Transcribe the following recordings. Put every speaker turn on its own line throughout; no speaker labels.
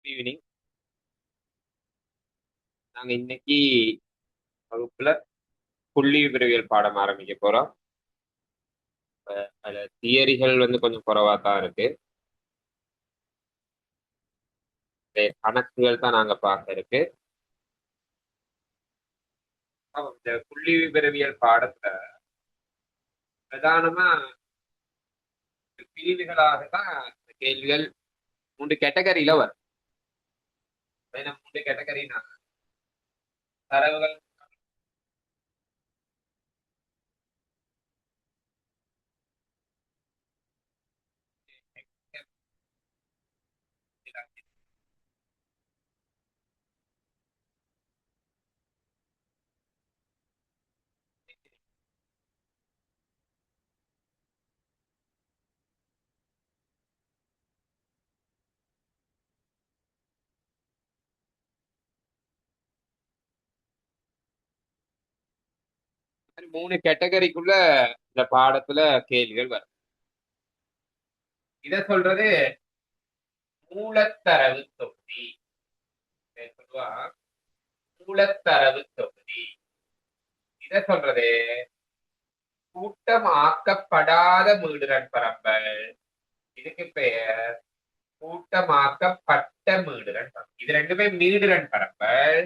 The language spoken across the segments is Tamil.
ஈவினிங். நாங்க இன்னைக்கு வகுப்புல புள்ளி விவரவியல் பாடம் ஆரம்பிக்க போறோம். அதுல தியரிகள் கொஞ்சம் குறைவா தான் இருக்கு. கணக்குகள் தான் நாங்க பார்க்க இருக்கு. இந்த புள்ளி விவரவியல் பாடத்துல பிரதானமா பிரிவுகளாக தான் இந்த கேள்விகள் 3 கேட்டகரியில வரும். ஏன்னா 3 கேட்டகரினா தரவுகள், இந்த மாதிரி 3 கேட்டகரிக்குள்ள இந்த பாடத்துல கேள்விகள் வரும். இத சொல்றது மூலத்தரவு தொகுதி. பொதுவா மூலத்தரவு தொகுதி. இத சொல்றது கூட்டமாக்கப்படாத மீடுரன் பரம்பல். இதுக்கு பெயர் கூட்டமாக்கப்பட்ட மீடுரன் பரம்பல். இது ரெண்டுமே மீடுரன் பரம்பல்.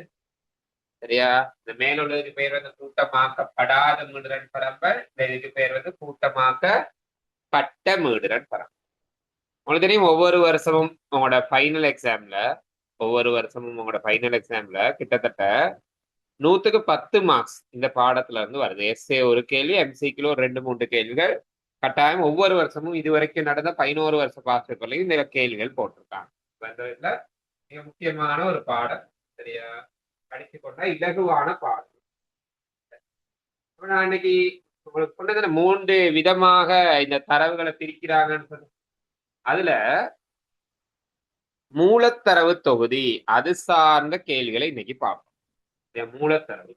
சரியா? இந்த மேலுள்ளதுக்கு பெயர் கூட்டமாக்கப்படாத மீடுரன் பரம்பல். இந்த இதுக்கு பெயர் கூட்டமாக்கப்பட்ட மீடுரன் பரம்பல். உங்களுக்கு தெரியும், ஒவ்வொரு வருஷமும் உங்களோட ஃபைனல் எக்ஸாம்ல கிட்டத்தட்ட 100க்கு 10 மார்க்ஸ் இந்த பாடத்துல இருந்து வருது. எஸ்ஏ ஒரு கேள்வி, எம்சிக்யூல ஒரு 2-3 கேள்விகள் கட்டாயம் ஒவ்வொரு வருஷமும் இதுவரைக்கும் நடந்த 11 வருஷ பாடத்திலையும் இந்த கேள்விகள் போட்டிருக்காங்க. இதுல மிக முக்கியமான ஒரு பாடம். சரியா? படிச்சு கொண்டா இலகுவான பாடம். நான் இன்னைக்கு உங்களுக்கு சொன்னதுல 3 விதமாக இந்த தரவுகளை பிரிக்கிறாங்கன்னு சொன்ன அதுல மூலத்தரவு தொகுதி அது சார்ந்த கேள்விகளை இன்னைக்கு பார்ப்போம். மூலத்தரவு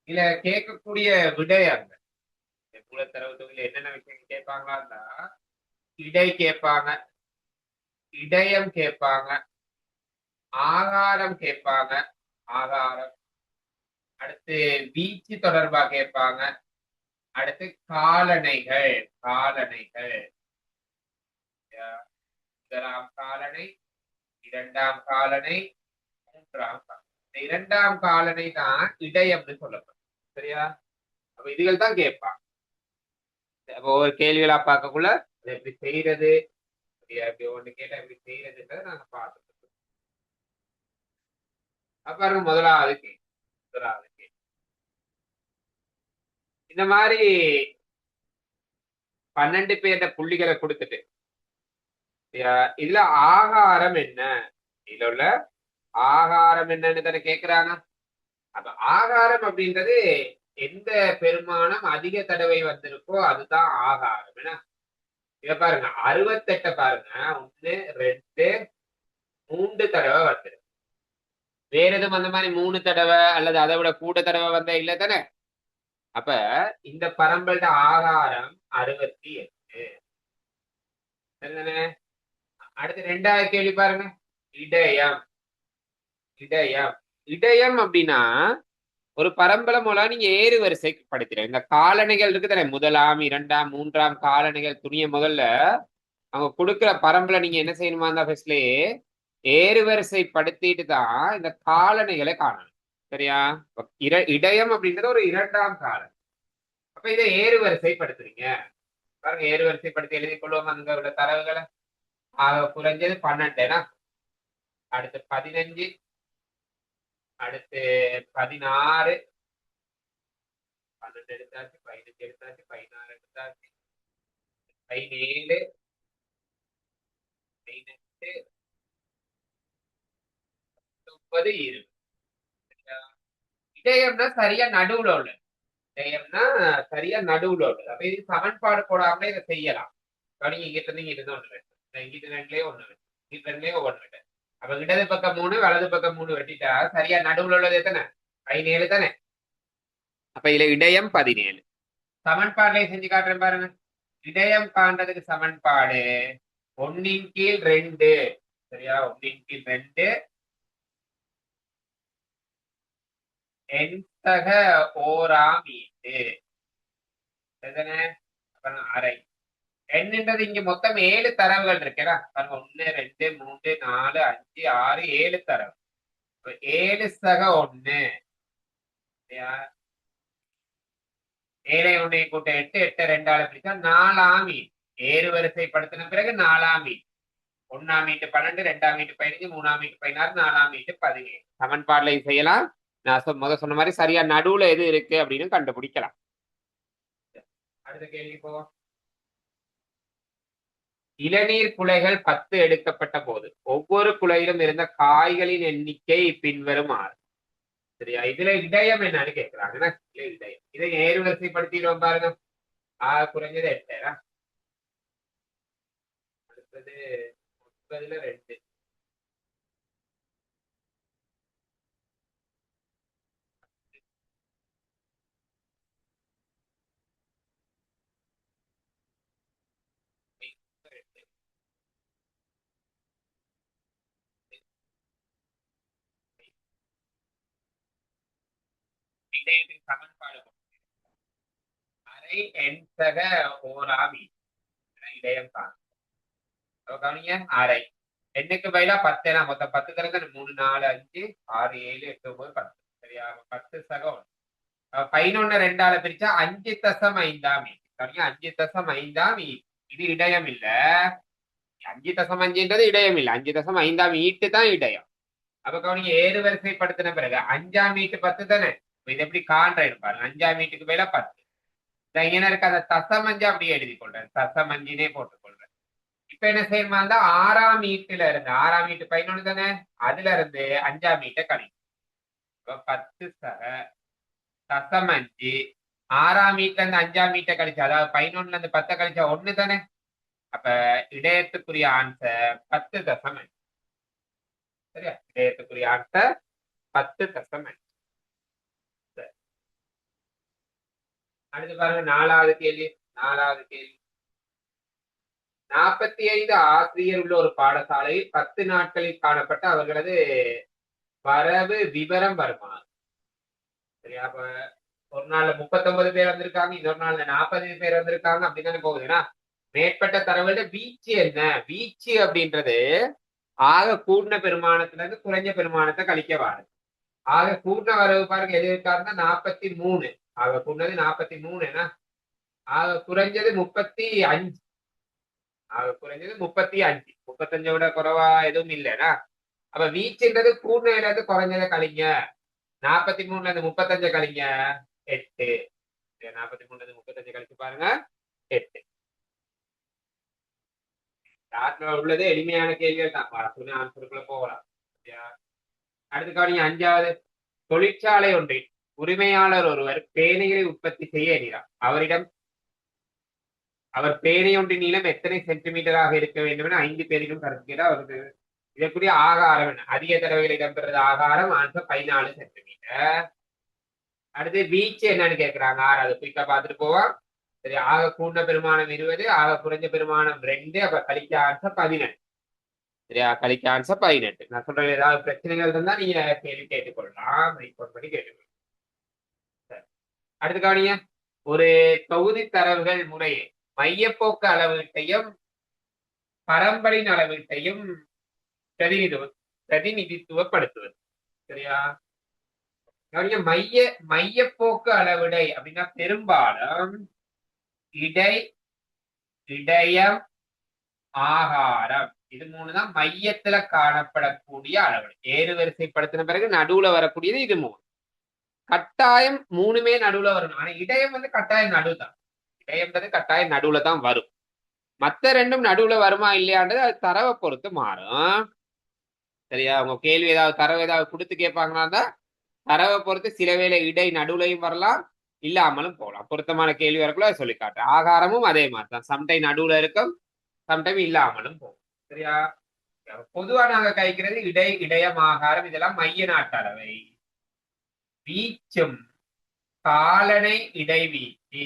இதுல கேட்கக்கூடிய விடயங்கள், மூலத்தரவு தொகுதியில என்னென்ன விஷயங்கள் கேட்பாங்களா? இடை கேட்பாங்க, இடையம் கேட்பாங்க, ஆகாரம் கேட்பாங்க, ஆகாரம். அடுத்து வீச்சு தொடர்பா கேட்பாங்க. அடுத்து காலணைகள், முதலாம் காலனை, இரண்டாம் காலனை, மூன்றாம் காலனை. இந்த இரண்டாம் காலனை தான் இடையம்னு சொல்லப்படும். சரியா? அப்ப இதுகள் தான் கேட்பாங்க. ஒவ்வொரு கேள்விகளா பார்க்கக்குள்ள எப்படி செய்யறது, ஒண்ணு கேட்டா எப்படி செய்யறதுன்றதை நாங்க பார்த்துட்டு பாருங்க. முதலாவது கேள்வி இந்த மாதிரி 12 பேர்ட புள்ளிகளை கொடுத்துட்டு இதுல ஆகாரம் என்ன, இதுல உள்ள ஆகாரம் என்னன்னு தானே கேக்குறாங்க. அப்ப ஆகாரம் அப்படின்றது எந்த பெருமானம் அதிக தடவை வந்திருக்கோ அதுதான் ஆகாரம். என்ன இத பாருங்க, 68 பாருங்க, 1 2 3 தடவை வந்துருக்கு. வேற எதுவும் அந்த மாதிரி 3 தடவை அல்லது அதை விட கூட தடவை வந்த இல்ல தானே. அப்ப இந்த பரம்பல்ட ஆகாரம் 68. சரிதானே? அடுத்து 2வது கேள்வி பாருங்க, இடையம். இடையம் அப்படின்னா ஒரு பரம்பரை மூலம் நீங்க ஏறு வரிசை படுத்துறேன். இந்த காலணிகள் இருக்கு தானே, முதலாம், இரண்டாம், மூன்றாம் காலணிகள் துணிய முதல்ல அவங்க கொடுக்குற பரம்பரை நீங்க என்ன செய்யணுமா இருந்தா ஃபர்ஸ்ட்லயே ஏறு வரிசை படுத்திட்டு தான் இந்த காலணிகளை காணணும். சரியா? இடையம் அப்படின்றது ஒரு இரண்டாம் காலம். அப்ப இதை ஏறு வரிசை படுத்துறீங்க பாருங்க. ஏறு வரிசை படுத்தி எழுதி கொள்வோம் அங்க உள்ள தரவுகளை. குறைஞ்சது 12, அடுத்து 15, அடுத்து 16, 12 எடுத்தாச்சு, 15 எடுத்தாச்சு, 16 எடுத்தாச்சு, 17, 18, 19, 20. இடையம்னா சரியா நடுவுல உள்ளது. இடையம்னா சரியா நடுவுல உள்ளது. அப்ப இது சமன்பாடு போடாமலே இதை செய்யலாம். நீங்க இங்கிட்ட இருந்து இங்கிட்ட ஒண்ணு வேணும், இங்கிட்ட 2லயே ஒண்ணு வேணும், இங்கிட்ட 2லயே ஒண்ணு வேணும். அப்ப இடது பக்கம் 3, வலது பக்கம் 3 வெட்டிட்டா சரியா நடுவுல உள்ளது எத்தனை? 17 தானே. அப்ப இதுல இடையம் 17. சமன்பாடுல செஞ்சு காட்டுறேன் பாருங்க. இடையம் காண்றதுக்கு சமன்பாடு 1 ன் கீழ் 2 சரியா? 1/2 எண்சக ஓராம் ஈட்டு எத்தனை? அப்புறம் அரை. என்னன்றது இங்க மொத்தம் 7 தரவுகள் இருக்குடா. 1 2 3 4 5 6 7 தரவு. 7 சக 1 7 1 கூட்ட 8 8 2ஆல பிரிச்சா 4ஆம் ஈட்டு. ஏறு வரிசைப்படுத்தின பிறகு 4ஆம் ஈட்டு. 1ஆம் ஈட்டு 12 2ஆம் ஈட்டு 15 3ஆம் ஈட்டு 16 4ஆம் ஈட்டு 17. சமன்பாடுல செய்யலாம். நான் முத சொன்ன மாதிரி சரியா நடுவுல எது இருக்கு அப்படின்னு கண்டுபிடிக்கலாம். அடுத்த கேள்வி போவோம். இளநீர் குலைகள் 10 எடுக்கப்பட்ட போது ஒவ்வொரு குலையிலும் இருந்த காய்களின் எண்ணிக்கை பின்வருமாறு. சரியா? இதுல இடையம் என்னன்னு கேட்கிறாங்க. இடையம் இதை ஏறு வரிசைப்படுத்திடுவோம் பாருங்க. குறைஞ்சது 8. அடுத்தது 9ல 2. இடையத்தின் சமன்பாடு அரை எண்சக ஓராம் இடையம் காணும். கவனிங்க, அரை எண்ணுக்கு பதிலா 10. மொத்தம் 10 தரங்க. 3 4 5 6 7 8 9 10. சரியா? 10 சகம் 11 2ஆல பிரிச்சா 5.5ஆம் ஈட்டு. கவனிங்க, 5.5ஆம் ஈட்டு. இது இடையம் இல்ல. 5.5ன்றது இடையம் இல்ல. 5.5ஆம் ஈட்டு தான் இடையம். அப்ப கவனிங்க, ஏறு வரிசைப்படுத்தின பிறகு 5ஆம் ஈட்டு 10 தானே. இது எப்படி காண்ற இருப்பாரு? 5ஆம் ஈட்டுக்கு பதிலா 10. இங்க இருக்க அந்த தசமஞ்சு அப்படியே எழுதி கொள்றேன். தசமஞ்சினே போட்டுக்கொள்றேன். இப்ப என்ன செய்யணுமா இருந்தா 6ஆம் ஈட்டுல இருந்து 6ஆம் ஈட்டு 11 தானே. அதுல இருந்து 5ஆம் ஈட்டை கழிக்கும். 10 சக தசமஞ்சு 6ஆம் ஈட்டுல இருந்து 5ஆம் ஈட்டை கழிச்சு, அதாவது 11ல இருந்து 10 கழிச்சா 1 தானே. அப்ப இடையத்துக்குரிய ஆன்சர் 10.5. சரியா? இடையத்துக்குரிய ஆன்சர் 10.5. அடுத்து பாருங்க, 4வது கேள்வி. 45 ஆசிரியர் உள்ள ஒரு பாடசாலையில் 10 நாட்களில் காணப்பட்ட அவர்களது வரவு விவரம் வருமா? சரியா? அப்ப ஒரு நாள்ல 39 பேர் வந்திருக்காங்க, இன்னொரு நாள்ல 40 பேர் வந்திருக்காங்க அப்படின்னு போகுதுன்னா, மேற்பட்ட தரவுல வீச்சு என்ன? வீச்சு அப்படின்றது ஆக கூடின பெருமானத்துல இருந்து குறைஞ்ச பெருமானத்தை கழிக்க வாருது. ஆக கூடின வரவு பாருங்க எது இருக்காருன்னா 43. ஆக கூடினது 43. ஆக குறைஞ்சது 35. ஆக குறைஞ்சது 35. 35 விட குறைவா எதுவும் இல்லைன்னா அப்ப வீச்சுன்றது கூடினதுல இருந்து குறைஞ்சதை கழிங்க. 43ல இருந்து 35 கழிங்க 8. 43ல இருந்து 35 கழிச்சு பாருங்க 8. உள்ளது எளிமையான கேள்விகள் தான். ஆன்சருக்குள்ள போகலாம். அடுத்து கவனிங்க, 5வது. தொழிற்சாலை ஒன்றில் உரிமையாளர் ஒருவர் பேனைகளை உற்பத்தி செய்ய எண்ணினார். அவர் பேனை ஒன்றின் நீளம் எத்தனை சென்டிமீட்டராக இருக்க வேண்டும் என 5 பேரிலும் கருத்துக்கிறார். அவருக்கு இதற்குரிய ஆகாரம் என்ன? அதிக தடவைகள் இடம்பெறது ஆகாரம் ஆன்சர் 14 சென்டிமீட்டர். அடுத்து வீச்சு என்னன்னு கேட்கிறாங்க. 6வது குயிக்கா பார்த்துட்டு போவோம். சரி, ஆக கூடின பெருமானம் 20, ஆக குறைஞ்ச பெருமானம் 2. அப்ப கழிக்க ஆன்சர் 18. சரியா? கழிக்க ஆன்சர் 18. நான் சொல்றது ஏதாவது பிரச்சனைகள் இருந்தா நீங்க கேள்வி கேட்டுக்கொள்ளலாம். பண்ணி கேட்டுக்கொள்ளலாம். அடுத்து கவனிங்க, ஒரு தொகுதி தரவுகள் முறையே மையப்போக்கு அளவீட்டையும் பரம்பரின் அளவீட்டையும் பிரதிநிதித்துவப்படுத்துவது. சரியா? கவனிங்க, மையப்போக்கு அளவிடை அப்படின்னா பெரும்பாலும் இடையம் ஆகாரம் இது 3 தான் மையத்துல காணப்படக்கூடிய அளவிடை. ஏறு வரிசைப்படுத்தின பிறகு நடுவுல வரக்கூடியது இது 3. கட்டாயம் 3மே நடுவுல வரணும். ஆனா இடையம் கட்டாயம் நடுவு தான். இடையம்ன்றது கட்டாயம் நடுவுல தான் வரும். மத்த 2ம் நடுவுல வருமா இல்லையான்றது அது தரவை பொறுத்து மாறும். சரியா? உங்க கேள்வி ஏதாவது தரவு ஏதாவது கொடுத்து கேட்பாங்கன்னா தான் தரவை பொறுத்து சில வேளை இடை நடுவுலையும் வரலாம், இல்லாமலும் போகலாம். பொருத்தமான கேள்வி வரக்குள்ள அதை சொல்லி காட்டுறேன். ஆகாரமும் அதே மாதிரி தான். சம்டைம் நடுவுல இருக்கும், சம்டைம் இல்லாமலும் போகும். சரியா? பொதுவா நாங்க கைக்கிறது இடையம் ஆகாரம் இதெல்லாம் மைய நாட்டளவை. வீச்சும் காலனை இடைவீச்சு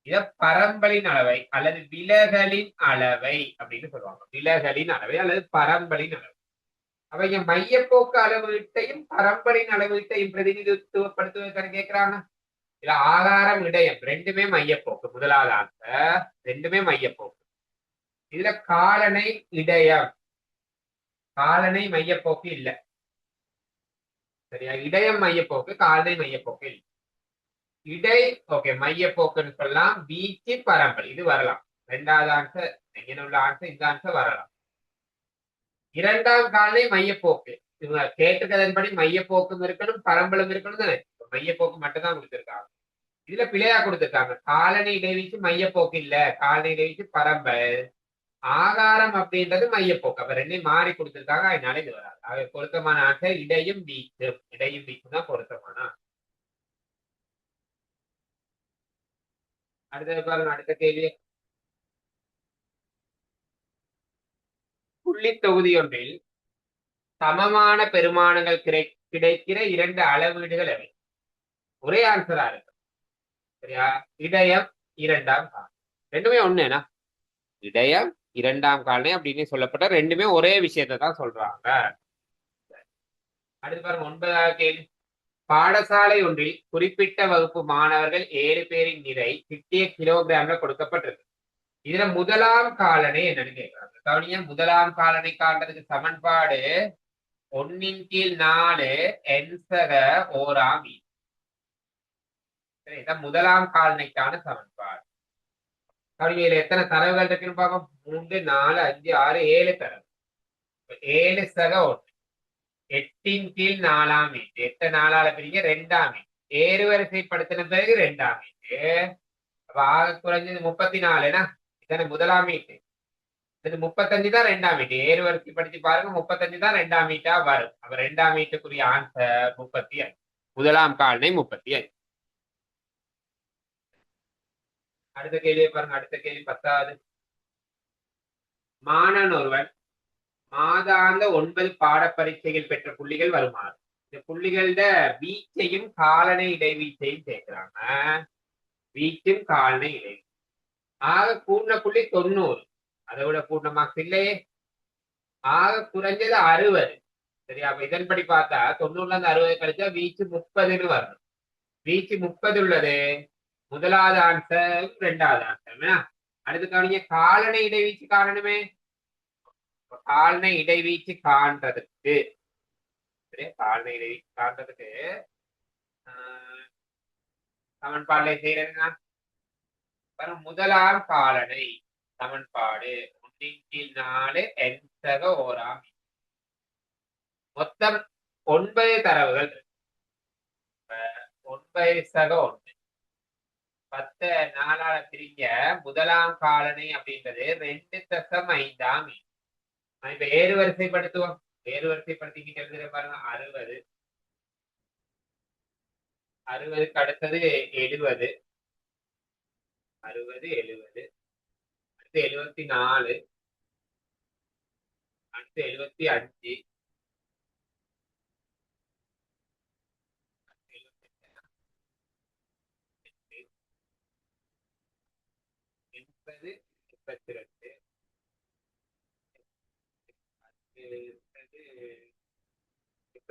இத பரம்பலின் அளவை அல்லது விலகலின் அளவை அப்படின்னு சொல்லுவாங்க. விலகலின் அளவை அல்லது பரம்பலின் அளவை. அப்ப இங்க மையப்போக்கு அளவீட்டையும் பரம்பலின் அளவீட்டையும் பிரதிநிதித்துவப்படுத்துவதற்கு கேட்கிறாங்க. இல்ல ஆதாரம் இடையம் ரெண்டுமே மையப்போக்கு. முதலாவது ஆன்சர் ரெண்டுமே மையப்போக்கு. இதுல காலனை இடையம், காலனை மையப்போக்கு இல்ல. சரியா? இடையம் மையப்போக்கு, காலனை மையப்போக்கு இல்ல. இடை ஓகே மையப்போக்குன்னு சொல்லலாம். வீச்சு பரம்பல் இது வரலாம். ரெண்டாவது ஆன்சர் எங்க உள்ள ஆன்சர் இந்த ஆன்சர் வரலாம். இரண்டாம் காலனை மையப்போக்கு. இவங்க கேட்டுக்கிறதன்படி மையப்போக்கும் இருக்கணும் பரம்பலும் இருக்கணும் தானே. மையப்போக்கு மட்டும் தான் கொடுத்திருக்காங்க. இதுல பிழையா கொடுத்திருக்காங்க. காலனி இடைவீச்சு மையப்போக்கு இல்ல, காலனி இடைவீச்சு பரம்பல். ஆகாரம் அப்படின்றது மையப்போக்கு. அப்ப ரெண்டையும் மாறி கொடுத்திருக்காங்க. அதனால இது வராது. அவை பொருத்தமான ஆன்சர் இடையும் வீச்சு. இடையும் வீச்சு தான் பொருத்தமான. அடுத்தது பாருங்க, அடுத்த கேள்வி. புள்ளி தொகுதி ஒன்றில் சமமான பெருமானங்கள் கிடைக்கிற இரண்டு அளவீடுகள் எவை? ஒரே ஆன்சரா இருக்கு. சரியா? இடையம் இரண்டாம் காலம் ரெண்டுமே ஒண்ணுனா இடையம் இரண்டாம் காலனி அப்படின்னு சொல்லப்பட்ட ரெண்டுமே ஒரே விஷயத்தை தான் சொல்றாங்க. அடுத்து பாருங்க, 9வது கேள்வி. பாடசாலை ஒன்றில் குறிப்பிட்ட வகுப்பு மாணவர்கள் 7 பேரின் நிறை கிட்டிய கிலோகிராம்ல கொடுக்கப்பட்டிருக்கு. இதுல முதலாம் காலனி என்னன்னு கேட்கிறாங்க. கவனியா, முதலாம் காலனி காண்றதுக்கு சமன்பாடு 1/4 என்சக ஓராம் ஈ. இதான் முதலாம் காலனிக்கான சமன்பாடு. கவனியில எத்தனை தரவுகள் இருக்குன்னு பார்ப்போம். 3, 4, 5, 6, 7 தரவு. 7 சக 1 8/4ஆம் ஈட்டு. 8 4ஆல பிரிங்க 2ஆம் ஈட்டு. ஏறுவரிசைப்படுத்தின பிறகு 2ஆம் ஈட்டு. அப்ப ஆக குறைஞ்சது 34. இதான முதலாம் ஈட்டு. இது 35 தான் 2ஆம் ஈட்டு. ஏறுவரிசைப்படுத்தி பாருங்க, 35 தான் 2ஆம் ஈட்டா வரும். அப்ப 2ஆம் ஈட்டுக்குரிய ஆன்சர் 35. முதலாம் காலனை 35. அடுத்த கேள்வியை பாருங்க. அடுத்த கேள்வி 10வது. மாணவன் ஒருவன் மாதாந்த 9 பாட பரீட்சைகள் பெற்ற புள்ளிகள் வருமாறு. இந்த புள்ளிகள வீச்சையும் காலனை இடைவீச்சையும் சேர்க்கிறாங்க. வீச்சும் காலனை இடைவீச்சு. ஆக கூர்ண புள்ளி 90. அதை விட கூர்ண மார்க்ஸ் இல்லையே. ஆக குறைஞ்சது 60. சரியா? அப்ப இதன்படி பார்த்தா 90ல இருந்து 60 கழிச்சா வீச்சு 30ன்னு வரணும். வீச்சு 30 உள்ளது. முதலாவது ஆன்சர், ரெண்டாவது ஆன்சர். அடுத்து கவனிங்க, காலனை இடைவீச்சு காரணமே. காலனை இடைவீச்சு காண்றதுக்கு காலனை இடைவீச்சு காண்றதுக்கு சமன்பாடுல செய்யறதுன்னா முதலாம் காலனை சமன்பாடு 1/4 என்சக ஓராம். மொத்தம் 9 தரவுகள். 9 சக 1 10 4ஆல பிரிங்க. முதலாம் காலனை அப்படின்றது 2.5ஆம். இப்ப ஏறுவரிசைப்படுத்துவோம். ஏறுவரிசைப்படுத்திக்கிட்டு எழுதுற பாருங்க. 60 60க்கு அடுத்தது 70 60 70 அடுத்து 74 அடுத்து 75 80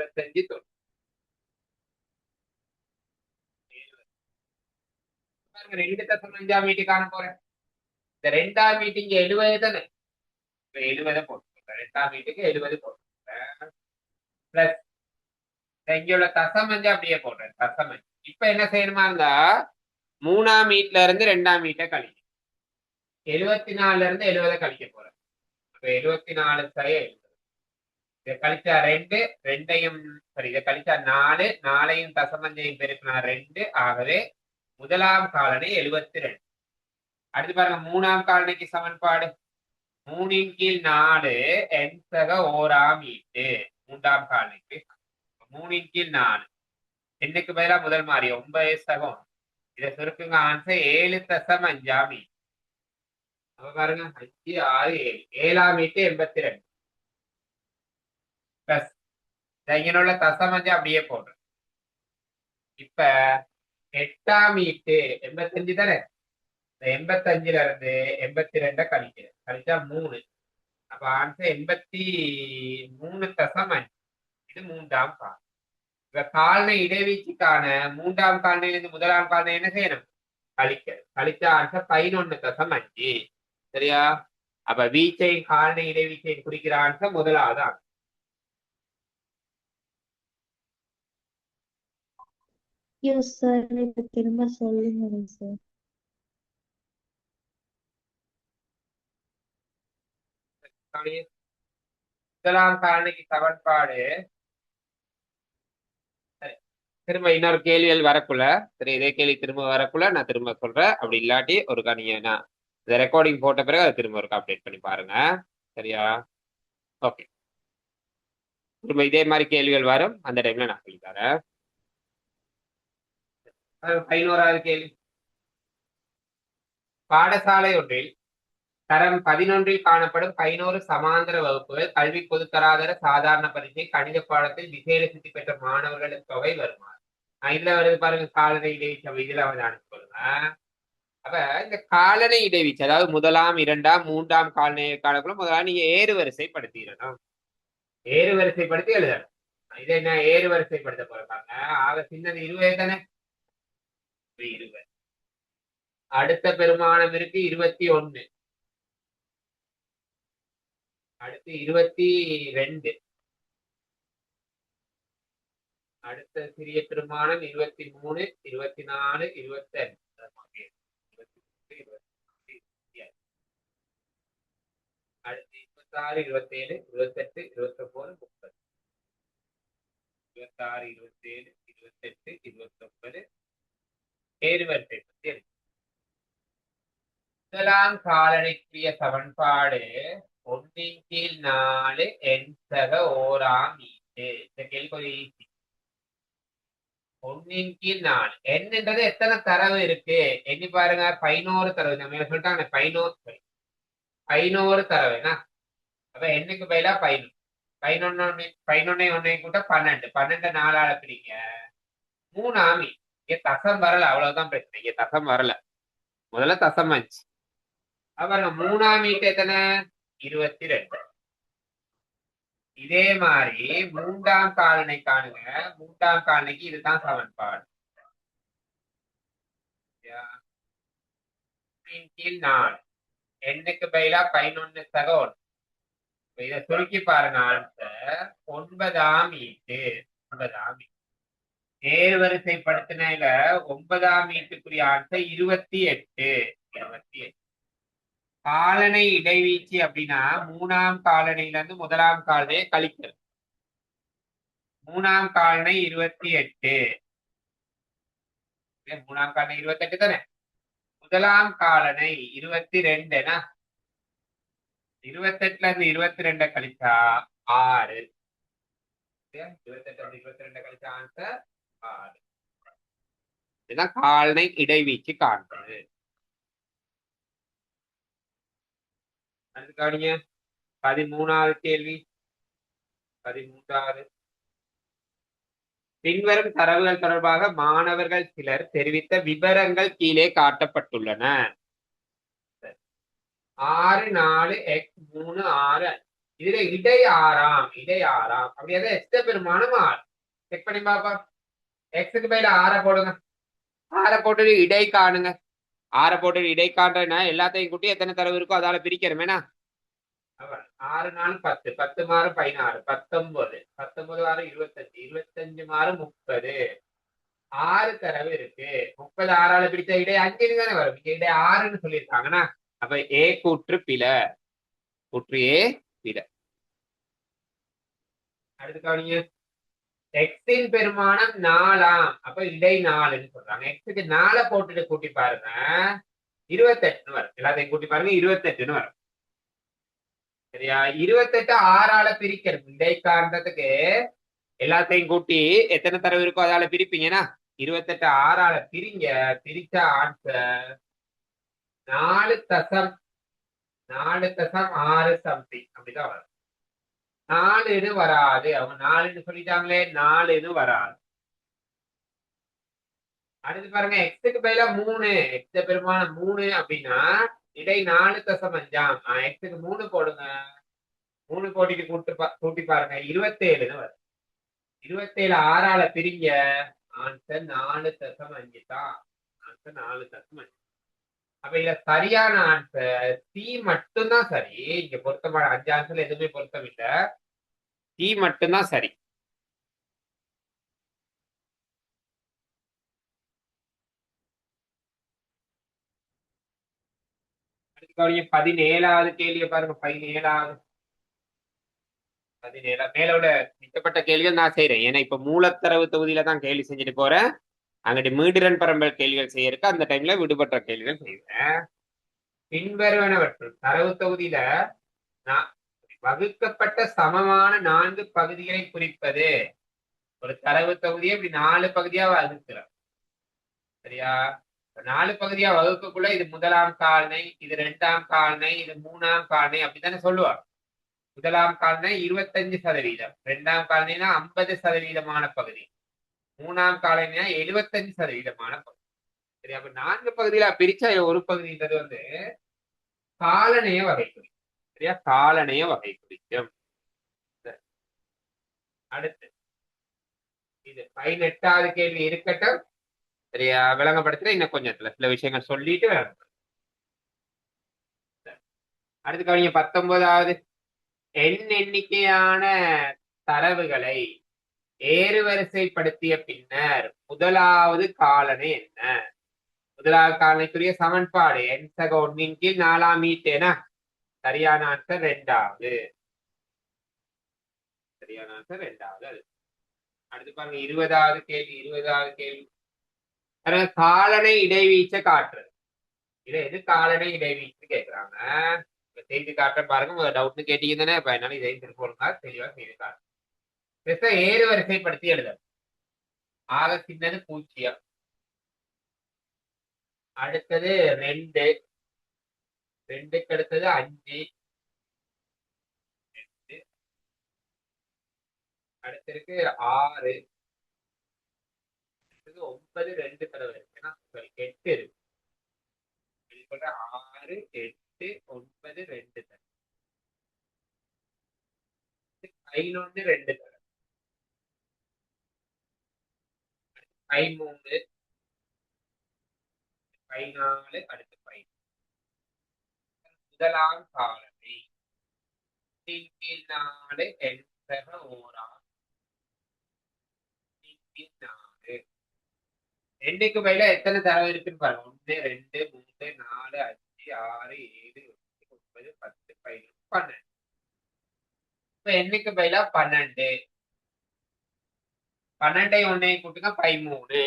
82 85 2.5ஆம் மீட்டு காண போறேன். இந்த 2ஆம் மீட்டிங் 70 தானே. 70 போட்டு 2ஆம் மீட்டுக்கு 70 போட்டு பிளஸ் இங்க உள்ள தசமஞ்சு அப்படியே போடுறேன். தசமஞ்சு. இப்ப என்ன செய்யணுமா இருந்தா 3ஆம் மீட்ல இருந்து 2ஆம் மீட்டை கழிக்கும். 74ல இருந்து 70 கழிக்க போறேன். அப்ப 74 இதை கழிச்சா 2 2ஐயும் சரி இதை கழிச்சா 4 4ஐயும் தசமஞ்சையும் பெருக்கினா 2. ஆகவே முதலாம் காலனி 72. அடுத்து பாருங்க, 3ஆம் காலனிக்கு சமன்பாடு 3/4 என்சக ஓராம் ஈட்டு. 3ஆம் காலனிக்கு 3/4 எண்ணுக்கு பதிலா முதல் மாறி 9 சகம். இதை சுருக்குங்க, ஆன்சர் 7.5ஆம் ஈட்டு. அப்ப பாருங்க 5 6 7 7ஆம் ஈட்டு 82 பிளஸ் இங்கனுள்ள தசமஞ்சு அப்படியே போடுறேன். இப்ப 8ஆம் ஈட்டு 85 தானே. 85ல இருந்து 82 கழிக்கிறேன். கழிச்சா 3. அப்ப ஆன்சர் 83.5. இது மூன்றாம் கால். இப்ப கால்நை இடைவீச்சுக்கான மூன்றாம் கால்நிலையிலிருந்து முதலாம் கால்நை என்ன செய்யணும்? கழிக்க. கழிச்சா ஆன்சர் 11.5. சரியா? அப்ப வீச்சை கால்நை இடைவீச்சை குறிக்கிற ஆன்சர் முதலாவது ஆன்சர்.
எஸ் சார், இப்ப திரும்ப சொல்லுங்க சார்.
முதலாம் கால்நிலைக்கு சமன்பாடு. திரும்ப இன்னொரு கேள்விகள் வரக்குள்ள, சரி இதே கேள்வி திரும்ப வரக்குள்ள நான் திரும்ப சொல்றேன். அப்படி இல்லாட்டி ஒருக்கா நீங்க நான் இந்த ரெக்கார்டிங் போட்ட பிறகு அதை திரும்ப ஒருக்கா அப்டேட் பண்ணி பாருங்க. சரியா? ஓகே. திரும்ப இதே மாதிரி கேள்விகள் வரும், அந்த டைம்ல நான் சொல்லி தரேன். 11வது கேள்வி. பாடசாலை ஒன்றில் தரம் 11ல் காணப்படும் 11 சமாந்தர வகுப்புகள் கல்வி பொதுத்தராதர சாதாரண பரீட்சை கணித பாடத்தில் விசேட சித்தி பெற்ற மாணவர்களின் தொகை வருமாறு. இதுல வருது பாருங்க, காலநிலை இடைவெளி. இதுல வந்து அனுப்பிக்கொள்ளுங்க. அப்ப இந்த காலனை இடைவீச்சு, அதாவது முதலாம், இரண்டாம், மூன்றாம் காலநிலை காலக்குள்ள முதலாம் நீங்க ஏறு வரிசைப்படுத்திடணும். ஏறு வரிசைப்படுத்தி எழுதணும். இது என்ன ஏறு வரிசைப்படுத்த போறாங்க? ஆக சின்னது 20 தானே? 20. அடுத்த பெருமானம் இருக்கு 21. அடுத்து 22. அடுத்த சிறிய பெருமானம் 23, 24, 25. அடுத்து 26, 27, 28, 29, 30. 26, 27, 28, 29 ஏறு வரிசை பற்றி. முதலாம் காலனிக்குரிய சமன்பாடு 1/4 எண்சக ஓராம் ஈட்டு. இந்த கேள்வி கொஞ்சம் ஈஸி. 1/4 என்னன்றது எத்தனை தரவு இருக்கு எண்ணி பாருங்க. 11 தரவு. நம்ம சொல்லிட்டாங்க 11 தரவு என்ன? அப்ப எண்ணுக்கு பதிலா 11. 11 ஒன்னையும் கூட்ட 12. 12 4ஆல பிரிங்க 3 ஆமி. இங்க தசம் வரல, அவ்வளவுதான் பிரச்சனை. இங்க தசம் வரல, முதல்ல தசம் வந்துச்சு. அப்புறம் 3ஆம் ஈட்டு எத்தனை? 22. இதே மாதிரி 3ஆம் காலனை காணுங்க. 3ஆம் காலனைக்கு இதுதான் சமன்பாடு. 4 எண்ணுக்கு பதிலா 11 சக 1. இதை சுருக்கி பாருங்க. ஆன்சர் 9ஆம் ஈட்டு. 9ஆம் ஈட்டு நேர் வரிசைப்படுத்தினால 9ஆம் ஈட்டுக்குரிய ஆன்சர் 28. 28. காலனை இடைவீச்சு அப்படின்னா 3ஆம் காலனையில இருந்து முதலாம் காலனையை கழிக்கிறது. 3ஆம் காலனை 28. 3ஆம் காலனை 28 தானே? முதலாம் காலனை 22. 28ல இருந்து 22 கழிச்சா 6. 28ல இருந்து 22 கழிச்சா ஆன்சர் 6. இதுதான் காலனை இடைவீச்சு காண்பது. அடுத்து கவனிங்க 13வது கேள்வி. 13வது. பின்வரும் தரவுகள் தொடர்பாக மாணவர்கள் சிலர் தெரிவித்த விவரங்கள் கீழே காட்டப்பட்டுள்ளன. 6, 4, x 3, 6. இதுல இடை ஆறாம் அப்படியே எக்ஸ் பெருமானம் 6. செக் பண்ணி பாப்பா. எக்ஸுக்கு பதில 6 போடுங்க. 6 போட்டு இடை காணுங்க. 6 போட்டு இடை காண்றேன்னா எல்லாத்தையும் கூட்டி எத்தனை தரவு இருக்கோ அதால பிரிக்கிறோமேனா. 6 4 10. 10 மாறு 16. 19. 19 6 25. 25 மாறு 30. 6 தரவு இருக்கு. 30 6ஆல பிடிச்ச இடை 5 தானே வரும். இங்க இடை 6ன்னு சொல்லியிருக்காங்கன்னா அப்ப ஏ கூற்று பிழ. கூற்று ஏ பிழ. அடுத்து கவனிங்க. எக்ஸின் பெருமானம் 4ஆம். அப்ப இடை 4ன்னு சொல்றாங்க. எக்ஸுக்கு 4 போட்டுட்டு கூட்டி பாருங்க 28 வரும். எல்லாத்தையும் கூட்டி பாருங்க 28 வரும். சரியா? 28 6ஆல பிரிக்கிறது. இடை காரணத்துக்கு எல்லாத்தையும் கூட்டி எத்தனை தரவு இருக்கோ அதால பிரிப்பீங்கன்னா 28 6ஆல பிரிங்க. பிரிச்ச ஆன்சர் 4.6 சம்திங் அப்படிதான் வரும். 4ன்னு வராது. அவங்க 4ன்னு சொல்லிட்டாங்களே, 4ன்னு வராது. அடுத்து பாருங்க எக்ஸுக்கு பதிலா 3 எக்ஸ் பெருமானம் 3 அப்படின்னா இடை 4.5 எக்ஸுக்கு 3 போடுங்க. 3 போட்டிட்டு கூட்டி பாருங்க 27ன்னு வரும். 27 6ஆல பிரிங்க ஆன்சர் 4.5 தான். ஆன்சர் 4.5. அப்ப இதுல சரியான ஆன்சர் சி மட்டும்தான் சரி. இங்க பொருத்தமான 5 ஆன்சர்ல எதுவுமே பொருத்தம் இல்ல. சி மட்டும்தான் சரி. அடுத்து 17வது கேள்வியை பாருங்க. 17 மேலோட மிச்சப்பட்ட கேள்விகள் நான் செய்யறேன். ஏன்னா இப்ப மூலத்தரவு தொகுதியில தான் கேள்வி செஞ்சுட்டு போறேன். அங்கிட்டு மீடிரன் பரம்பல் கேள்விகள் செய்யறதுக்கு அந்த டைம்ல விடுபட்ட கேள்விகள் செய்வேன். பின்வருவனவற்றுள் தரவு தொகுதியில வகுக்கப்பட்ட சமமான 4 பகுதிகளை குறிப்பது. ஒரு தரவு தொகுதியை இப்படி 4 பகுதியா வகுக்கிறோம். சரியா? 4 பகுதியா வகுக்கக்குள்ள இது முதலாம் கால்னை, இது 2ஆம் கால்னை, இது 3ஆம் கால்னை அப்படித்தானே சொல்லுவாங்க. முதலாம் கால்னை 25%, 2ஆம் கால்னைனா 50%மான பகுதி, 3ஆம் கால்னைனா 75%மான பகுதி. சரி, அப்ப 4 பகுதியில பிரிச்சா ஒரு பகுதின்றது காலனைய வகை குறிக்கும். சரியா? காலனைய வகை குறிக்கும். அடுத்து இது 18வது கேள்வி இருக்கட்டும். சரியா? விளங்கப்படுத்துற இன்னும் கொஞ்சத்துல சில விஷயங்கள் சொல்லிட்டு விளங்க. அடுத்து கவனிங்க 19வது. எண்ணிக்கையான தரவுகளை ஏறுவரிசைப்படுத்திய பின்னர் முதலாவது காலனை என்ன? முதலாவது காலனைக்குரிய சமன்பாடு என் சக 1 கீழ் 4ஆம் மீட்டேனா? சரியான ஆன்சர் 2வது. சரியான ஆன்சர் 2வது. அடுத்து பாருங்க 20வது கேள்வி. காலனை இடைவீச்ச காற்று. இது எது காலனை இடைவீச்சு கேட்கிறாங்க. செய்து காட்ட பாருங்க. முதல் டவுட்னு கேட்டீங்க தானே, இப்ப என்னால இதை திருப்பி ஒழுங்கா தெளிவா செய்து காட்டு. ஏறு வரிசைப்படுத்தி எழுத. ஆக சின்னது 0. அடுத்தது 2, 2க்கு அடுத்தது 5, அடுத்திருக்கு 6, அடுத்தது 9, 2 தடவை இருக்குன்னா 8 இருக்கு. 6, 8, 9, 2 தடவை. 11, 2 தடவை. 13, 14, அடுத்து 15. முதலாம் காலனை 4 எண்சக ஓராம் 4. எண்ணுக்கு பயில எத்தனை தரவு இருக்குன்னு பாருங்க. 1, 2, 3, 4, 5, 6, 7, 8, 9, 10, 11, 12. இப்ப எண்ணுக்கு பயில 12. 12 1 கூட்டுங்க 13.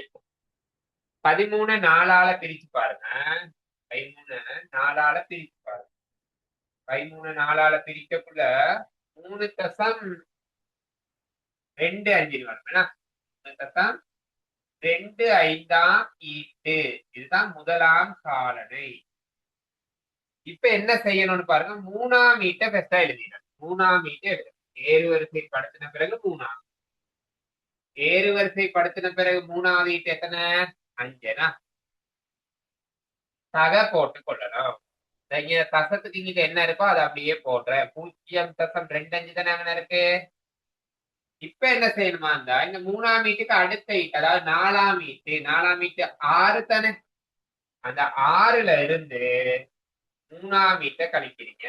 13 4ஆல பிரிச்சு பாருங்க. 13 4ஆல பிரிச்சு பாருங்க. 13 4ஆல பிரிக்கக்குள்ள 3.25 வரும். 3.25 ஈட்டு. இதுதான் முதலாம் காலனை. இப்ப என்ன செய்யணும்னு பாருங்க. 3ஆம் ஈட்டை பெஸ்டா எழுதிடும். 3ஆம் ஈட்டை எழுதும். ஏறுவரிசை படுத்தின பிறகு 3ஆம். ஏறுவரிசை படுத்தின பிறகு 3ஆவது ஈட்டு எத்தனை? 5. சக போட்டு கொள்ளணும். தசத்துக்கு இங்கிட்ட என்ன இருக்கோ அதை அப்படியே போடுறேன். 0.25 தானே அங்க இருக்கு. இப்ப என்ன செய்யணுமா இருந்தா இந்த 3ஆம் ஈட்டுக்கு அடுத்த ஈட்டு, அதாவது 4ஆம் ஈட்டு. 4ஆம் ஈட்டு 6 தானே. அந்த 6ல இருந்து 3ஆம் ஈட்டை கழிக்கிறீங்க.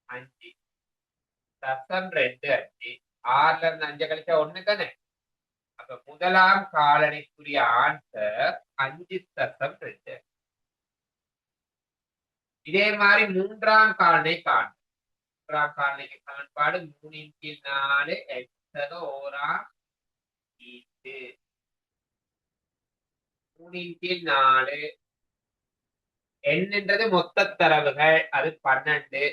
5.25. 6ல இருந்து 5 கழிச்சா 1 தானே. அப்ப முதலாம் காலனிக்குரிய ஆன்சர் 5.2. இதே மாதிரி 3ஆம் காலனை காணும். 3ஆம் காலனிக்கு சமன்பாடு 3/4 எக்ஸக ஓராம் ஈட்டு. 3/4 என்னன்றது மொத்த தரவுகள், அது 12.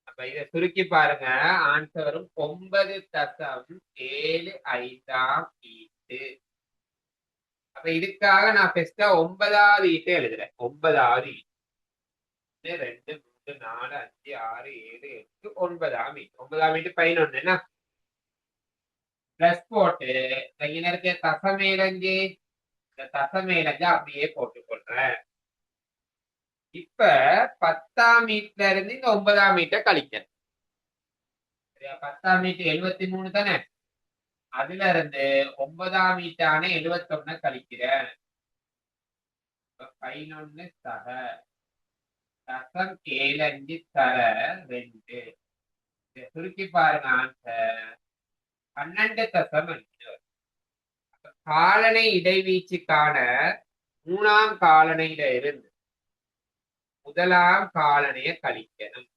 அப்ப இதை சுருக்கி பாருங்க. ஆன்சர் வரும் 9.75 ஈட்டு. அப்ப இதுக்காக நான் பெஸ்டா 9ஆவது ஈட்டை எழுதுறேன். 9ஆவது ஈட்டு. 2, 3, 4, 5, 6, 7, 8, 9ஆம் ஈட்டு. 9ஆம் ஈட்டு 11 என்ன? பிளஸ் போட்டு இங்க இருக்க தசமேலஞ்சு, இந்த தசமேலஞ்சு அப்படியே போட்டுக்கொள்றேன். இப்ப 10ஆம் மீட்டர்ல இருந்து இந்த 9ஆம் மீட்டர் கழிக்கணும். சரியா? 10ஆம் மீட்டர் 73 தானே, அதுல இருந்து 9ஆம் மீட்டான 71 கழிக்கிறேன். 11 சக தசம் 75 தர 2. சுருக்கி பாருங்க ஆன்சர் 12.5. காலனை இடைவீச்சுக்கான 3ஆம் காலனையில இருந்து முதலாம் காலனைய கழிக்கணும்.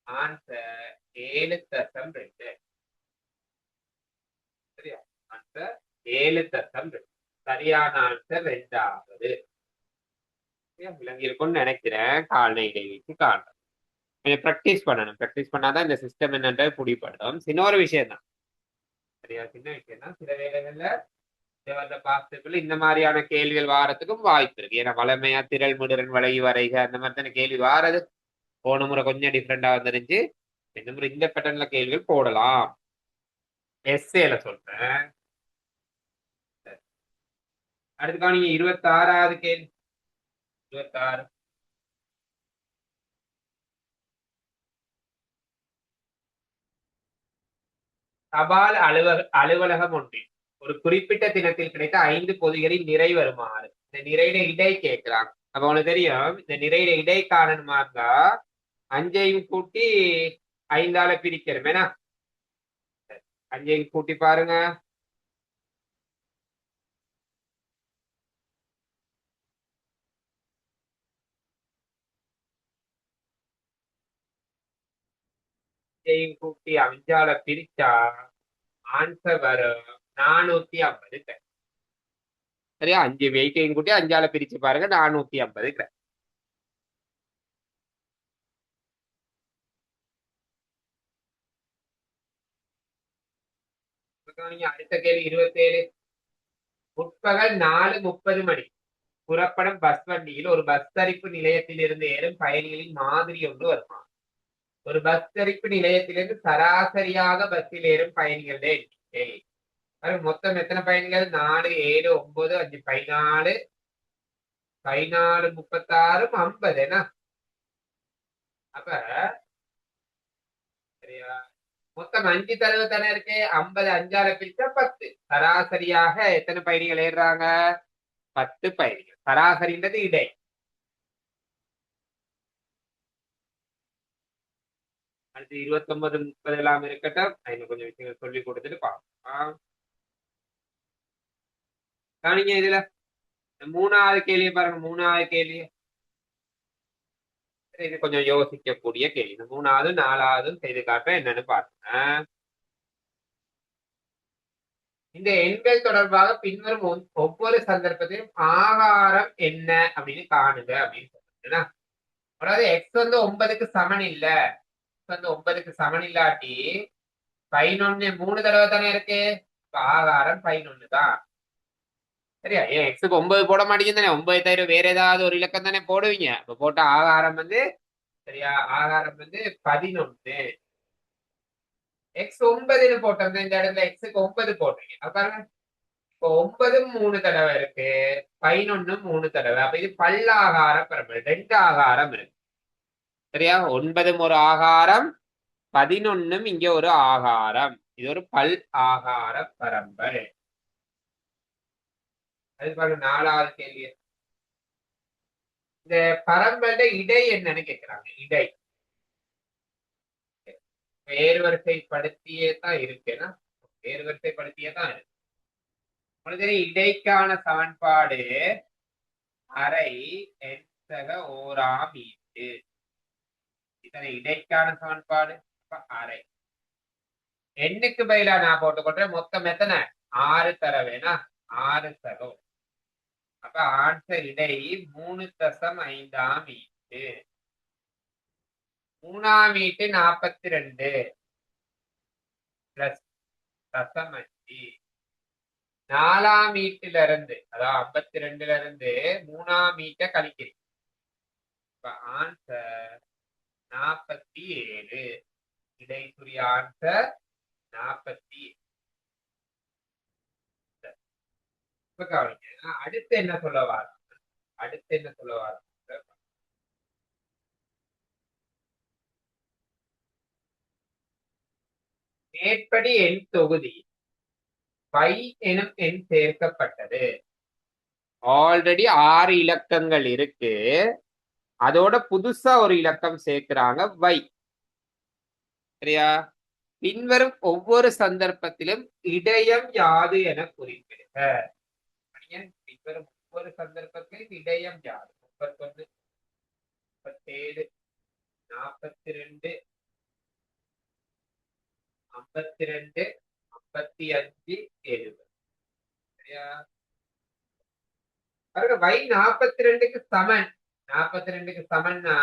ஆன்சர் 7.2. சரியா? ஆன்சர் 7.2. சரியான ஆன்சர் 2வது. விளங்கி இருக்கும்னு நினைக்கிறேன். காலனை இடைவெளிக்கு காரணம் கொஞ்சம் ப்ராக்டிஸ் பண்ணணும். ப்ராக்டிஸ் பண்ணாதான் இந்த சிஸ்டம் என்னன்றது புடிப்படும். இன்னொரு விஷயம் தான், சரியா? சின்ன விஷயம் தான். சில வேலைகள்ல வந்த பாஸ்துக்குள்ள இந்த மாதிரியான கேள்விகள் வாரத்துக்கும் வாய்ப்பு இருக்கு. ஏன்னா வளமையா திரள் முடுறன் வளைவு வரைக அந்த மாதிரி தானே கேள்வி வாரது. போன முறை கொஞ்சம் டிஃப்ரெண்டா வந்துருந்துச்சு. இந்த முறை இந்த பேட்டர்ன்ல கேள்விகள் போடலாம். எஸ்ஏல சொல்றேன். அடுத்துக்கா நீங்க 26வது கேள்வி. 26 தபால் அலுவலகம் ஒன்றில் ஒரு குறிப்பிட்ட தினத்தில் கிடைத்த 5 பொதிகளின் நிறை வருமாறு. இந்த நிறையில இடை கேட்கிறாங்க. அப்ப உங்களுக்கு தெரியும், இந்த நிறையில இடை காணணுமா இருந்தா 5ஐயும் கூட்டி 5ஆல பிரிக்கிறோம். ஏன்னா 5ஐயும் கூட்டி பாருங்க. கூட்டி 5ஆல பிரிச்சா ஆன்சர் வரும் 450. சரியா? 5 வெயிட்டையும் கூட்டி 5ஆல பிரிச்சு பாருங்க, 450. அடுத்த கேள்வி 27. முற்பகல் 4:30 மணி புறப்படும் பஸ் வண்டியில் ஒரு பஸ் தரிப்பு நிலையத்தில் இருந்து ஏறும் பயணிகளின் மாதிரி ஒன்று வருமா? ஒரு பஸ் தரிப்பு நிலையத்திலிருந்து சராசரியாக பஸ்ஸில் ஏறும் பயணிகளுடைய எண்ணிக்கை. மொத்தம் எத்தனை பயணிகள்? 4, 7, 9, 5, 14, 14, 36, 50. என்ன? அப்ப சரியா, மொத்தம் 5 தடவை தானே இருக்கு. 50 5ஆல பிரிச்சா 10. சராசரியாக எத்தனை பயணிகள் ஏறுறாங்க? 10 பயணிகள். சராசரின்றது இடை. அடுத்து 29, 30 எல்லாம் இருக்கட்டும். இன்னும் கொஞ்சம் விஷயங்கள் சொல்லி கொடுத்துட்டு பார்ப்போம். கவனிங்க இதுல 3வது கேள்வி பாருங்க. 3வது கேள்வி இது கொஞ்சம் யோசிக்கக்கூடிய கேள்வி. இந்த 3வது 4வதும் செய்து காட்டுறேன், என்னன்னு பாருங்க. இந்த எண்கள் தொடர்பாக பின்வரும் ஒவ்வொரு சந்தர்ப்பத்திலும் ஆகாரம் என்ன அப்படின்னு காணுங்க அப்படின்னு சொல்லுங்க. அதாவது எக்ஸ் வந்து 9க்கு சமன் இல்ல, வந்து 9க்கு சமன் இல்லாட்டி 11 3 தடவை தானே இருக்கு. ஆகாரம் 11 தான். சரியா? ஏன் எக்ஸுக்கு 9 போட மாட்டேங்குது தானே, 9 தவிர வேற ஏதாவது ஒரு இலக்கம் தானே போடுவீங்க. இப்ப போட்ட ஆகாரம் வந்து சரியா, ஆகாரம் வந்து 11. எக்ஸ் 9ன்னு போட்டோம்னா இந்த இடத்துல எக்ஸுக்கு 9 போடுறீங்க. அப்ப பாருங்க, இப்போ 9 3 தடவை இருக்கு, 11 3 தடவை. அப்ப இது பல்லாகார பரம்பரை. 2 ஆகாரம் இருக்கு. சரியா? 9 ஒரு ஆகாரம், 11 இங்க ஒரு ஆகாரம். இது ஒரு பல் ஆகார பரம்பரை. அது பாருங்க 4வது கேள்வி. இந்த பரம்பரை இடை என்னன்னு கேட்கிறாங்க. இடை வேறுவரிசைப்படுத்தியே தான் இருக்குன்னா, வேறுவரிசைப்படுத்தியே தான் இருக்கு. இடைக்கான சமன்பாடு அரை எண்சக ஓராம் ஈட்டு. இதனை இடைக்கான சமன்பாடு அரை. எண்ணுக்கு பதிலா நான் போட்டுக்கொள்றேன். மொத்தம் எத்தனை? 6 தரவேனா, 6 சகம். அப்ப ஆன்சர் இடை 3.5ஆம் ஈட்டு. 3ஆம் ஈட்டு 42 பிளஸ் தசம் 5. 4ஆம் ஈட்டுல இருந்து, அதாவது 52ல இருந்து 3ஆம் ஈட்டை கழிக்கிறீங்க. இப்ப ஆன்சர் 47. இடைக்குரிய ஆன்சர் 47. இப்ப கவனிங்க, அடுத்து என்ன சொல்ல வர, அடுத்து என்ன சொல்ல வர, மேற்படி எண் தொகுதி பை எனும் எண் சேர்க்கப்பட்டது. ஆல்ரெடி 6 இலக்கங்கள் இருக்கு, அதோட புதுசா ஒரு இலக்கம் சேர்க்கிறாங்க வை. சரியா? பின்வரும் ஒவ்வொரு சந்தர்ப்பத்திலும் இடையம் யாது என குறிப்பிடுக. பின்வரும் ஒவ்வொரு சந்தர்ப்பத்திலும் இடையம் யாது? 31, 37, 42, 52, 55, 70. சரியா? பாருங்க, வை 42க்கு சமன். 42க்கு சமன்னா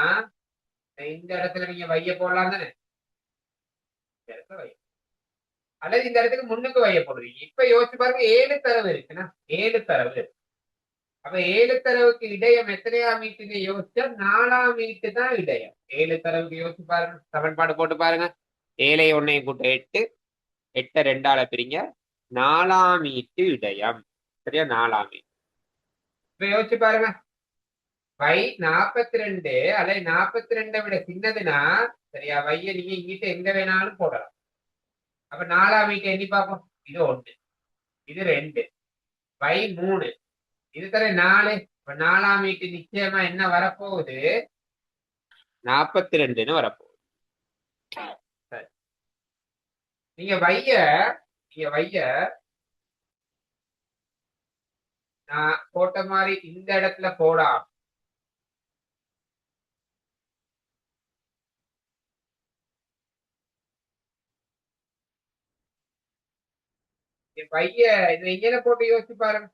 இந்த இடத்துல நீங்க வைய போடலாம் தானே, இந்த இடத்துல வை, அல்லது இந்த இடத்துக்கு முன்னுக்கு வைய போடுவீங்க. இப்ப யோசிச்சு பாருங்க, 7 தரவு இருக்குன்னா 7 தரவு. அப்ப 7 தரவுக்கு இடையம் எத்தனையா மீட்டுன்னு யோசிச்சா 4ஆம் மீட்டு தான் இடையம். 7 தரவுக்கு யோசிச்சு பாருங்க, சமன்பாடு போட்டு பாருங்க. 7 1 கூட்ட 8, 8 2ஆல பிரிங்க, 4ஆம் மீட்டு இடையம். சரியா? 4ஆம் மீட்டு. இப்ப யோசிச்சு பாருங்க, வை 42 அல்லது 42 விட சின்னதுன்னா, சரியா, வைய நீங்க இங்கிட்ட எங்க வேணாலும் போடலாம். அப்ப 4ஆம் மீட்டு எண்ணி பார்ப்போம். இது 1, இது 2, வை 3, இது தர 4. இப்ப 4ஆம் மீட்டு நிச்சயமா என்ன வரப்போகுது? 42ன்னு வரப்போகுது. சரி, நீங்க வைய நான் போட்ட மாதிரி இந்த இடத்துல போடாம வைய இது எங்க போட்டு யோசிச்சு பாருங்க.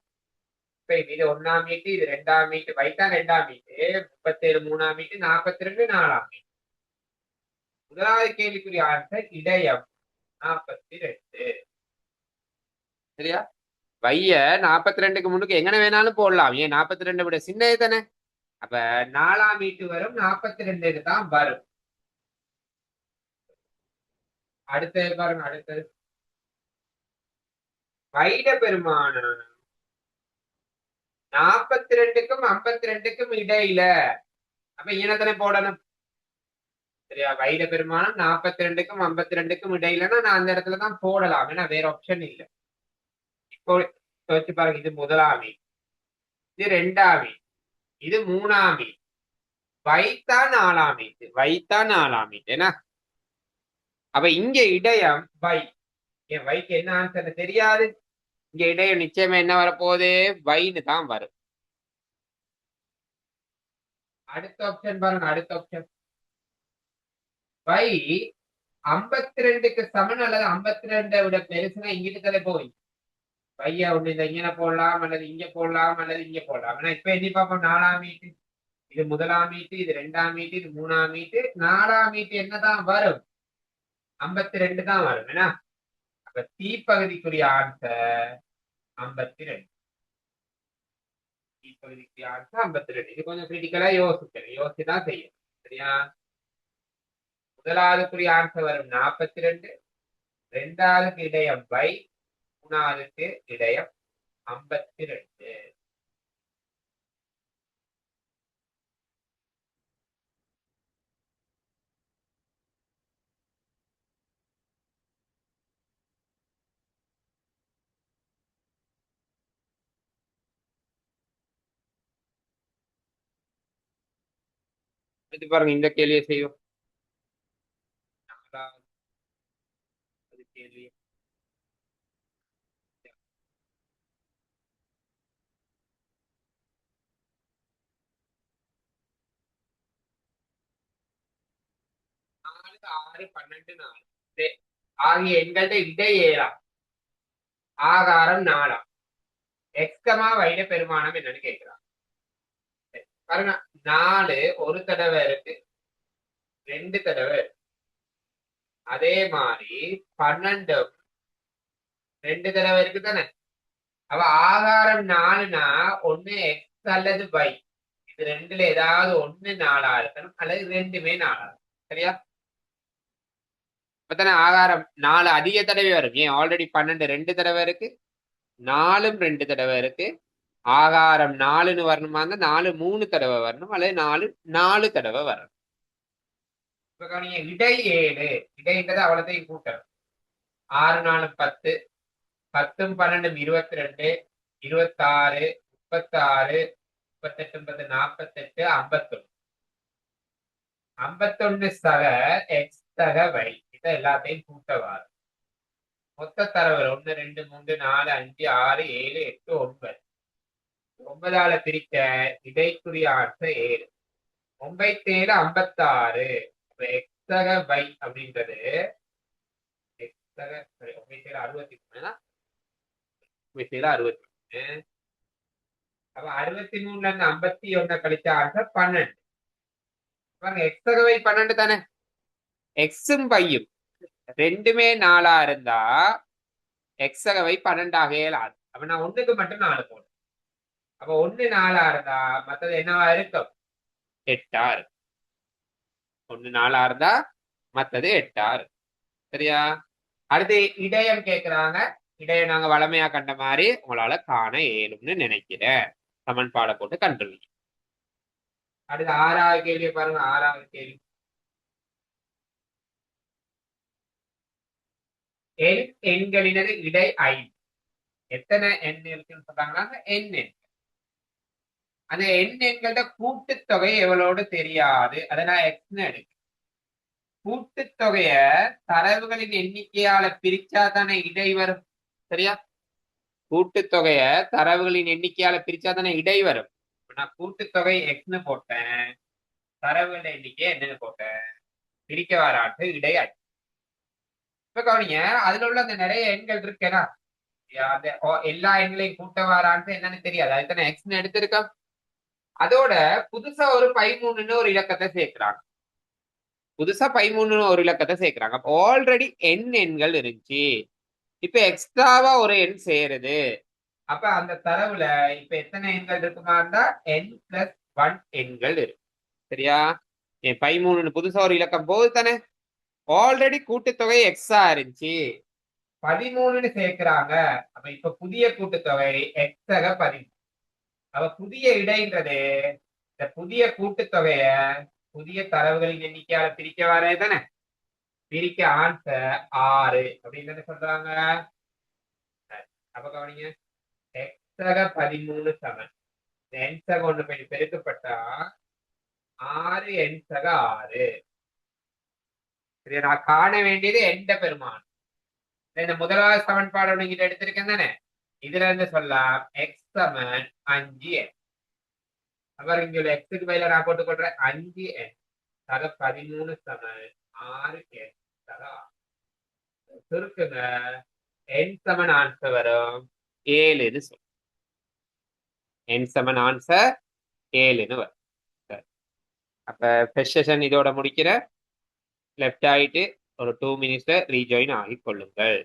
இப்ப இது 1ஆம் மீட்டு, இது 2ஆம் மீட்டு, வைத்தா 2ஆம் மீட்டு, 37 3ஆம் மீட்டு, 42 4ஆம் மீட்டு. முதலாவது கேள்விக்குரிய ஆன்சர் இடையம் 42. சரியா? வைய 42க்கு முன்னுக்கு எங்கன வேணாலும் போடலாம். ஏன் 42 விட சின்னது தானே. அப்ப 4ஆம் மீட்டு வரும், 42க்கு தான் வரும். அடுத்தது பாருங்க, அடுத்தது வைட பெருமானம் 42க்கும் 52க்கும் இடையில. அப்ப இனத்தனை போடணும். சரியா? வைட பெருமானம் 42க்கும் 52க்கும் இடையிலன்னா நான் அந்த இடத்துலதான் போடலாம், ஏன்னா வேற ஆப்ஷன் இல்லை. இப்போ யோசிச்சு பாருங்க, இது முதலாம் மீட், இது 2ஆம் மீட், இது 3ஆம் மீட், வைத்தா 4ஆம் மீட், வைத்தா 4ஆம் மீட். ஏன்னா அப்ப இங்க இடையம் வை. என் வைக்கு என்ன ஆன்சர் தெரியாது, இங்க இடையம் நிச்சயமா என்ன வரப்போகுது? வைன்னு தான் வரும். அடுத்த ஆப்ஷன் பாருங்க, அடுத்த ஆப்ஷன் வை 52க்கு சமன் அல்லது 52 விட பெருசுனா இங்கிட்டு தலை போய் வையா ஒண்ணு இந்த இங்க போடலாம், அல்லது இங்க போடலாம், அல்லது இங்க போடலாம். ஆனா இப்ப எண்ணி பார்ப்போம். 4ஆம் மீட்டு, இது முதலாம் மீட்டு, இது 2ஆம் மீட்டு, இது 3ஆம் மீட்டு, 4ஆம் மீட்டு என்னதான் வரும்? 52 தான் வரும். ஏன்னா அப்ப சி பகுதிக்குரிய ஆன்சர் 52. சி பகுதிக்குரிய ஆன்சர் 52. இது கொஞ்சம் கிரிட்டிக்கலா யோசிக்கணும், யோசிச்சுதான் செய்யும். சரியா? முதலாவதுக்குரிய ஆன்சர் வரும் 42, 2ஆவதுக்கு இடையம் வை, 3ஆவதுக்கு இடையம் 52. இது பாருங்க, இந்த கேள்வியை செய்வோம். 4வது கேள்வி, நாலு 6 12 4 ஆகிய எண்கள்ட இடையேறாம் ஆகாரம் 4ஆம். எக்ஸ்கமா வைட பெருமானம் என்னன்னு கேட்கிறான். பாருங்க, 4 ஒரு தடவை இருக்கு, 2 தடவை இருக்கு. அதே மாதிரி 12 2 தடவை இருக்கு தானே. அவ ஆகாரம் 4னா ஒண்ணு எக்ஸ் அல்லது வை, இது ரெண்டுல ஏதாவது ஒண்ணு 4ஆ இருக்கணும், அல்லது ரெண்டுமே 4ஆ. சரியா? இப்பதானே ஆகாரம் 4 அதிக தடவை வரும். ஏன் ஆல்ரெடி 12 2 தடவை இருக்கு, நாலும் 2 தடவை இருக்கு. ஆகாரம் 4ன்னு வரணுமா இருந்தா 4 3 தடவை வரணும், அல்லது 4 4 தடவை வரணும். இப்ப கவனிங்க, இடை 7, இடைன்றது அவ்வளத்தையும் கூட்டணும். 6 4 10, 10 12 22, 26, 36, 38 48, 51. 51 சக எக்ஸ் சக வை, இதை எல்லாத்தையும் கூட்டவார். மொத்த தரவு 1 2 3 4 5 6 7 8 9. 9ஆல பிரிக்க இடைக்குரிய ஆன்சர் 7. 97 56. எக்ஸ் சக வை அப்படின்றது எக்ஸ் சக 97 63. 97 63. அப்ப 63ல இருந்து 51 கழிச்ச ஆன்சர் 12. பாருங்க, எக்ஸ் சக வை 12 தானே. எக்ஸும் பையும் ரெண்டுமே 4ஆ இருந்தா எக்ஸ் சக வை 12ஆக இயலாது. அப்ப நான் ஒண்ணுக்கு மட்டும் 4 போடுறேன். அப்ப 1 4ஆ இருந்தா மத்தது என்னவா இருக்கும்? 8ஆ இருக்கும். 1 4ஆ இருந்தா மத்தது 8ஆ இருக்கும். சரியா? அடுத்து இடையம் கேக்குறாங்க. இடையம் நாங்க வளமையா கண்ட மாதிரி உங்களால காண இயலும்னு நினைக்கிறேன். சமன்பாடை போட்டு கண்டுருவீங்க. அடுத்து 6வது கேள்வியை பாருங்க. 6வது கேள்வி, எண்களினது இடை 5. எத்தனை எண் இருக்குன்னு சொல்றாங்கன்னா எண் எண். அந்த எண் எண்களோட கூட்டுத்தொகை எவ்வளோடு தெரியாது, அதை நான் எக்ஸ்னு எடுக்கிறேன். கூட்டுத்தொகைய தரவுகளின் எண்ணிக்கையால பிரிச்சா தானே இடை வரும். சரியா? கூட்டுத்தொகைய தரவுகளின் எண்ணிக்கையால பிரிச்சா தானே இடை வரும். நான் கூட்டுத்தொகை எக்ஸ்னு போட்டேன், தரவுகளின் எண்ணிக்கை என்னன்னு போட்டேன், பிரிக்க வர ஆட்டு இடை 5. இப்ப கவனிங்க, அதுல உள்ள அந்த நிறைய எண்கள் இருக்கேனா, அந்த எல்லா எண்களையும் கூட்ட வரான்ட்டு என்னன்னு தெரியாது, அதுதானே எக்ஸ்னு எடுத்திருக்கோம். அதோட புதுசா ஒரு 13ன்னு ஒரு இலக்கத்தை சேர்க்கிறாங்க. புதுசா 13ன்னு ஒரு இலக்கத்தை சேர்க்கிறாங்க. அப்ப ஆல்ரெடி எண்கள் இருந்துச்சு, இப்ப எக்ஸ்ட்ராவா ஒரு எண் சேருது. அப்ப அந்த தரவுல இப்ப எத்தனை எண்கள் இருக்குமா இருந்தா n+1 எண்கள் இருக்கு. சரியா? 13ன்னு புதுசா ஒரு இலக்கம் போகுது தானே. ஆல்ரெடி கூட்டுத்தொகை எக்ஸா இருந்துச்சு, 13ன்னு சேர்க்கிறாங்க. அப்ப இப்ப புதிய கூட்டுத்தொகை எக்ஸக 13. அப்ப புதிய இடைன்றது இந்த புதிய கூட்டுத்தொகைய புதிய தரவுகளின் எண்ணிக்கையால பிரிக்க வரே தானே. பிரிக்க ஆன்சர் 6 அப்படின்னு சொல்றாங்க. அப்ப கவனிங்க, எக்ஸக 13 சமன் என் சக 1 போய் பெருக்கப்பட்டா 6 என் சக 6. சரி, நான் காண வேண்டியது எந்த பெருமான். இந்த முதலாவது சமன்பாடு உங்ககிட்ட எடுத்திருக்கேன் தானே. இதுல இருந்து சொல்லலாம் எக்ஸ் சமன் 5n. அப்புறம் இங்க எக்ஸுக்கு பதிலா நான் போட்டு கொள்றேன் 5n சக 13 சமன் 6n சக 6. சுருக்குங்க, n சமன் ஆன்சர் வரும் 7ன்னு சொல்லும். n சமன் ஆன்சர் 7ன்னு வரும். அப்ப ஃபர்ஸ்ட் செஷன் இதோட முடிக்கிற. லெஃப்ட் ஆயிட்டு ஒரு 2 மினிட்ஸ்ல ரீஜாயின் ஆகிக் கொள்ளுங்கள்.